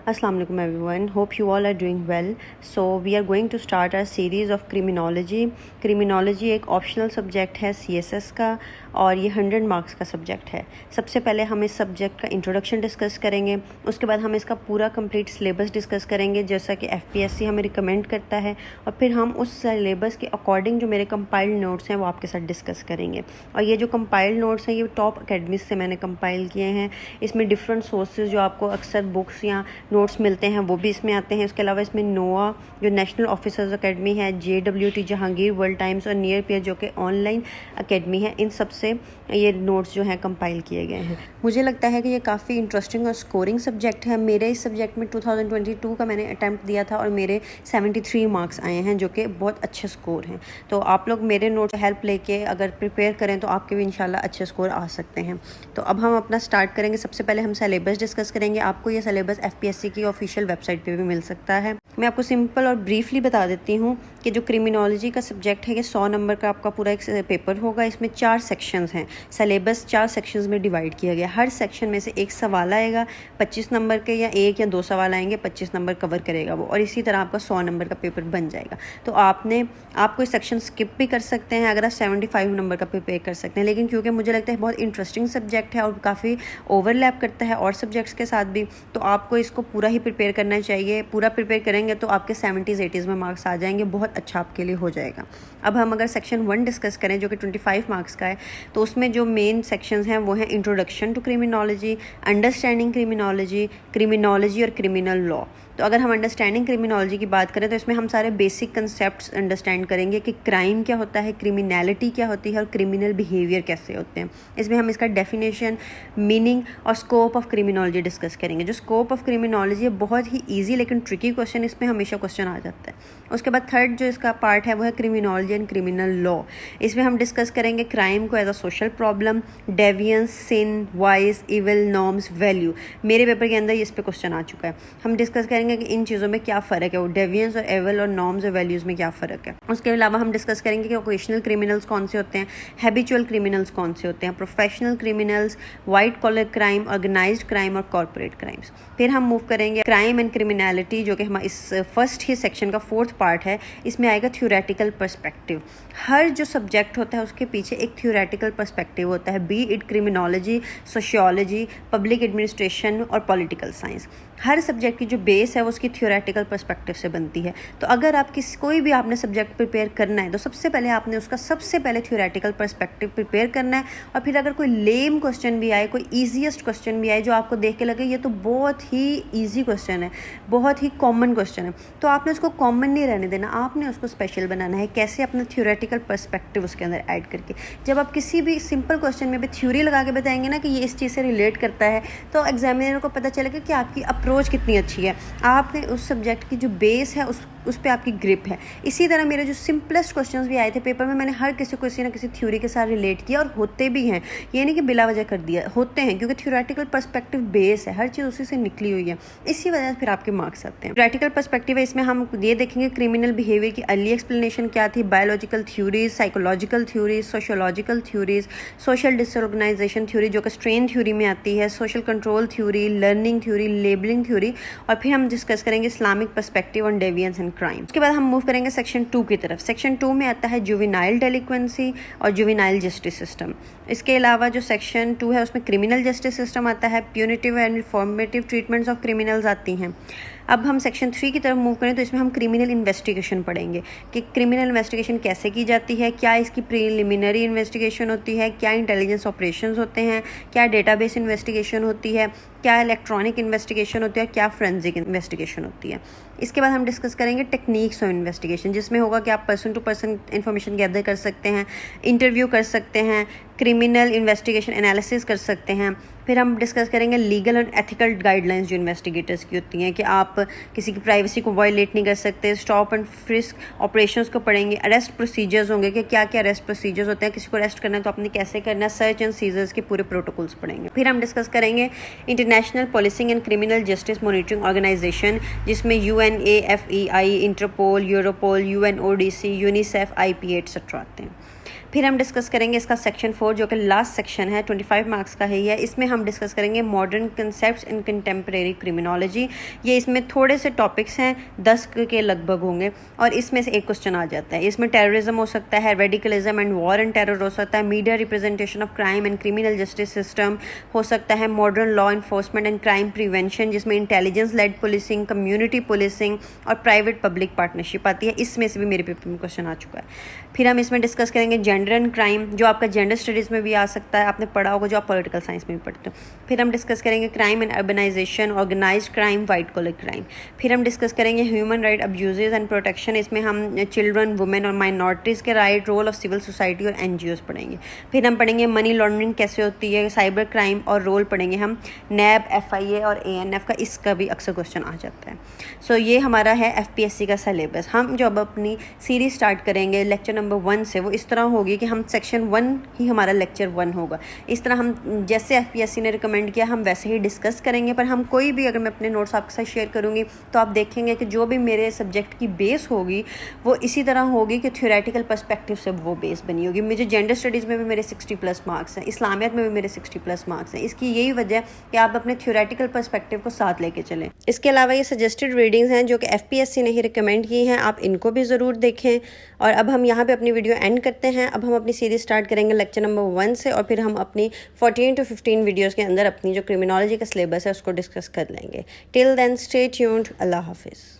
Assalamu alaikum everyone. Hope you all are doing well. So we are going to start our series of criminology. Criminology एक optional subject है CSS का और ये 100 marks का subject है. सबसे पहले हम इस सब्जेक्ट का इंट्रोडक्शन डिस्कस करेंगे, उसके बाद हम इसका पूरा कंप्लीट सिलेबस डिस्कस करेंगे जैसा कि FPSC हमें रिकमेंड करता है, और फिर हम उस सिलेबस के अकॉर्डिंग जो मेरे कंपाइल्ड नोट्स हैं वो आपके साथ डिस्कस करेंगे. और ये जो कंपाइल्ड नोट्स हैं ये टॉप अकेडमीज से मैंने कंपाइल किए हैं. इसमें डिफरेंट सोर्सेज जो आपको अक्सर बुक्स या नोट्स मिलते हैं वो भी इसमें आते हैं. इसके अलावा इसमें नोआ जो नेशनल ऑफिसर्स अकेडमी है, JWT जहांगीर, वर्ल्ड टाइम्स और नियर पीयर जो कि ऑनलाइन अकेडमी है, इन सब से ये नोट्स जो हैं कंपाइल किए गए हैं. मुझे लगता है कि ये काफ़ी इंटरेस्टिंग और स्कोरिंग सब्जेक्ट है. मेरे इस सब्जेक्ट में 2022 का मैंने अटैम्प्ट दिया था और मेरे 73 मार्क्स आए हैं जो कि बहुत अच्छे स्कोर हैं. तो आप लोग मेरे नोट हेल्प लेके अगर प्रिपेयर करें तो आपके भी इंशाल्लाह अच्छे स्कोर आ सकते हैं. तो अब हम अपना स्टार्ट करेंगे. सबसे पहले हम सिलेबस डिस्कस करेंगे. आपको ये सिलेबस FPSC की ऑफिशियल वेबसाइट पे भी मिल सकता है. मैं आपको सिंपल और ब्रीफली बता देती हूँ कि जो क्रिमिनोलॉजी का सब्जेक्ट है ये 100 नंबर का आपका पूरा एक पेपर होगा. इसमें 4 सेक्शंस हैं. सिलेबस 4 सेक्शंस में डिवाइड किया गया. हर सेक्शन में से एक सवाल आएगा 25 नंबर के, या 1 या 2 सवाल आएंगे, 25 नंबर कवर करेगा वो, और इसी तरह आपका 100 नंबर का पेपर बन जाएगा. तो आप कोई सेक्शन स्किप भी कर सकते हैं अगर आप 75 नंबर का प्रिपेयर कर सकते हैं. लेकिन क्योंकि मुझे लगता है बहुत इंटरेस्टिंग सब्जेक्ट है और काफ़ी ओवरलैप करता है और सब्जेक्ट्स के साथ भी, तो आपको इसको पूरा ही प्रिपेयर करना चाहिए. पूरा प्रिपेयर करेंगे तो आपके 70s 80s में मार्क्स आ जाएंगे. बहुत अच्छा आपके लिए हो जाएगा. अब हम अगर सेक्शन 1 डिस्कस करें जो कि 25 मार्क्स का है, तो उसमें जो मेन सेक्शंस हैं वो हैं introduction to criminology, understanding criminology, criminology और क्रिमिनल लॉ. तो अगर हम अंडरस्टैंडिंग क्रिमिनोलॉजी की बात करें तो इसमें हम सारे बेसिक कंसेप्ट्स अंडरस्टैंड करेंगे कि क्राइम क्या होता है, क्रिमिनैलिटी क्या होती है और क्रिमिनल बिहेवियर कैसे होते हैं. इसमें हम इसका डेफिनेशन, मीनिंग और स्कोप ऑफ क्रिमिनोलॉजी डिस्कस करेंगे. जो स्कोप ऑफ क्रिमिनोलॉजी है बहुत ही ईजी लेकिन ट्रिकी क्वेश्चन इसमें हमेशा क्वेश्चन आ जाता है. उसके बाद थर्ड जो इसका पार्ट है वो है क्रिमिनोलॉजी एंड क्रिमिनल लॉ. इसमें हम डिस्कस करेंगे क्राइम को as a social problem, deviance, sin, vice, evil, norms, value. मेरे पेपर के अंदर इस पे क्वेश्चन आ चुका है. हम डिस्कस करेंगे कि इन चीज़ों में क्या फ़र्क है, वो डेवियंस और एविल और नॉर्म्स और वैल्यूज़ में क्या फ़र्क है. उसके अलावा हम डिस्कस करेंगे कि ओकेशनल क्रिमिनल्स कौन से होते हैं, हैबिचुअल क्रिमिनल्स कौन से होते हैं, professional criminals, white collar crime, organized crime और कॉर्पोरेट क्राइम्स. फिर हम मूव करेंगे क्राइम एंड क्रिमिनैलिटी जो कि हमारा इस फर्स्ट ही सेक्शन का 4th पार्ट है. इसमें आएगा थ्योरेटिकल पर्सपेक्टिव. हर जो सब्जेक्ट होता है उसके पीछे एक थ्योरेटिकल पर्सपेक्टिव होता है, B it criminology, sociology, public administration और पॉलिटिकल साइंस. हर सब्जेक्ट की जो बेस है वो उसकी थ्योरेटिकल पर्सपेक्टिव से बनती है. तो अगर आप कोई भी आपने सब्जेक्ट प्रिपेयर करना है तो सबसे पहले आपने उसका सबसे पहले थ्योरेटिकल पर्सपेक्टिव प्रिपेयर करना है. और फिर अगर कोई लेम क्वेश्चन भी आए, कोई ईजीएस्ट क्वेश्चन भी आए जो आपको देख के लगे ये तो बहुत ही ईजी क्वेश्चन है, बहुत ही कॉमन क्वेश्चन है, तो आपने उसको कॉमन नहीं रहने देना, आपने उसको स्पेशल बनाना है. कैसे? अपना थ्योरेटिकल पर्सपेक्टिव उसके अंदर ऐड करके. जब आप किसी भी सिंपल क्वेश्चन में भी थ्योरी लगा के बताएंगे ना कि ये इस चीज़ से रिलेट करता है, तो एग्जामिनर को पता चलेगा कि आपकी अप्रोच कितनी अच्छी है, आपने उस सब्जेक्ट की जो बेस है उस पे आपकी ग्रिप है. इसी तरह मेरे जो सिंपलेस्ट क्वेश्चंस भी आए थे पेपर में, मैंने हर किसी ना किसी थ्योरी के साथ रिलेट किया, और होते भी हैं. ये नहीं कि बिला वजह कर दिया, होते हैं क्योंकि थ्योरेटिकल पर्सपेक्टिव बेस है, हर चीज़ उसी से निकली हुई है. इसी वजह से फिर आपके मार्क्स आते हैं. थ्योरेटिकल पर्सपेक्टिव है, इसमें हम ये देखेंगे क्रिमिनल बिहेवियर की अर्ली एक्सप्लेनेशन क्या थी, biological theories, psychological theories, sociological theories, social disorganisation theory जो कि स्ट्रेन थ्योरी में आती है, social control theory, learning theory, labelling theory, और फिर हम डिस्कस करेंगे Islamic perspective on deviance and crime. उसके बाद हम मूव करेंगे सेक्शन 2 की तरफ. सेक्शन 2 में आता है जुवेनाइल डेलिक्वेंसी और जुवेनाइल जस्टिस सिस्टम. इसके अलावा जो सेक्शन 2 है उसमें क्रिमिनल जस्टिस सिस्टम आता है, punitive and reformative treatments of criminals आती हैं. अब हम सेक्शन 3 की तरफ मूव करें तो इसमें हम क्रिमिनल इन्वेस्टिगेशन पढ़ेंगे कि क्रिमिनल इन्वेस्टिगेशन कैसे की जाती है, क्या इसकी प्रीलिमिनरी इन्वेस्टिगेशन होती है, क्या इंटेलिजेंस ऑपरेशंस होते हैं, क्या डेटाबेस इन्वेस्टिगेशन होती है, क्या इलेक्ट्रॉनिक इन्वेस्टिगेशन होती है, क्या फोरेंसिक इन्वेस्टिगेशन होती है. इसके बाद हम डिस्कस करेंगे टेक्निक्स ऑफ इन्वेस्टिगेशन, जिसमें होगा कि आप person to person information gather कर सकते हैं, इंटरव्यू कर सकते हैं, क्रिमिनल इन्वेस्टिगेशन एनालिसिस कर सकते हैं. फिर हम डिस्कस करेंगे लीगल एंड एथिकल गाइडलाइंस जो इन्वेस्टिगेटर्स की होती हैं कि आप किसी की प्राइवेसी को वायलेट नहीं कर सकते. स्टॉप एंड फ्रिस्क ऑपरेशंस को पढ़ेंगे. अरेस्ट प्रोसीजर्स होंगे कि क्या क्या अरेस्ट प्रोसीजर्स होते हैं, किसी को अरेस्ट करना है तो आपने कैसे करना है. सर्च एंड सीजर्स के पूरे प्रोटोकॉल्स पढ़ेंगे. फिर हम डिस्कस करेंगे international policing and criminal justice monitoring organization, जिसमें UNA, FEI, Interpol, Europol, UNODC, UNICEF, IPA etcetera आते हैं. फिर हम डिस्कस करेंगे इसका सेक्शन 4 जो कि लास्ट सेक्शन है, 25 मार्क्स का है। इसमें हम डिस्कस करेंगे मॉडर्न कंसेप्ट्स इन कंटेम्प्रेरी क्रिमिनोलॉजी। ये इसमें थोड़े से टॉपिक्स हैं, 10 के लगभग होंगे, और इसमें से एक क्वेश्चन आ जाता है। इसमें टेररिज्म हो सकता है, radicalism and war and terror हो सकता है, media representation of crime and criminal justice system हो सकता है, modern law enforcement and crime prevention जिसमें intelligence led policing, community policing और प्राइवेट पब्लिक पार्टनरशिप आती है। इसमें से भी मेरे पेपर में क्वेश्चन आ चुका है। फिर हम इसमें डिस्कस करेंगे जेंडर एंड क्राइम, जो आपका जेंडर स्टडीज़ में भी आ सकता है, आपने पढ़ा होगा, जो आप पॉलिटिकल साइंस में भी पढ़ते हो। फिर हम डिस्कस करेंगे crime and urbanization, organized crime, white collar crime. फिर हम डिस्कस करेंगे human right abuses and protection, इसमें हम चिल्ड्रन, वुमेन और माइनॉरिटीज़ के right, role of civil society और NGOs पढ़ेंगे। फिर हम पढ़ेंगे मनी लॉन्ड्रिंग कैसे होती है, साइबर क्राइम और रोल पढ़ेंगे हम नैब, FIA और ANF का, इसका भी अक्सर क्वेश्चन आ जाता है। सो ये हमारा है FPSC का सिलेबस। हम जब अपनी सीरीज स्टार्ट करेंगे लेक्चर नंबर 1 से, वो इस तरह होगी कि हम सेक्शन 1 ही हमारा लेक्चर 1 होगा। इस तरह हम जैसे FPSC ने रिकमेंड किया हम वैसे ही डिस्कस करेंगे, पर हम कोई भी, अगर मैं अपने नोट्स आपके साथ शेयर करूँगी तो आप देखेंगे कि जो भी मेरे सब्जेक्ट की बेस होगी वो इसी तरह होगी कि थ्योरेटिकल पर्सपेक्टिव से वो बेस बनी होगी। मुझे जेंडर स्टडीज़ में भी मेरे 60+ मार्क्स हैं, इस्लामियत में भी मेरे 60+ मार्क्स हैं। इसकी यही वजह कि आप अपने थ्योरेटिकल पर्सपेक्टिव को साथ लेके चलें। इसके अलावा ये सजेस्टेड रीडिंग्स हैं जो कि FPSC ने ही रिकमेंड की हैं, आप इनको भी ज़रूर देखें। और अब हम यहाँ पे अपनी वीडियो एंड करते हैं। अब हम अपनी सीरीज स्टार्ट करेंगे लेक्चर नंबर 1 से, और फिर हम अपनी 14 to 15 वीडियोज़ के अंदर अपनी जो क्रिमिनोलॉजी का सिलेबस है उसको डिस्कस कर लेंगे। Till then stay tuned. अल्लाह हाफिज़।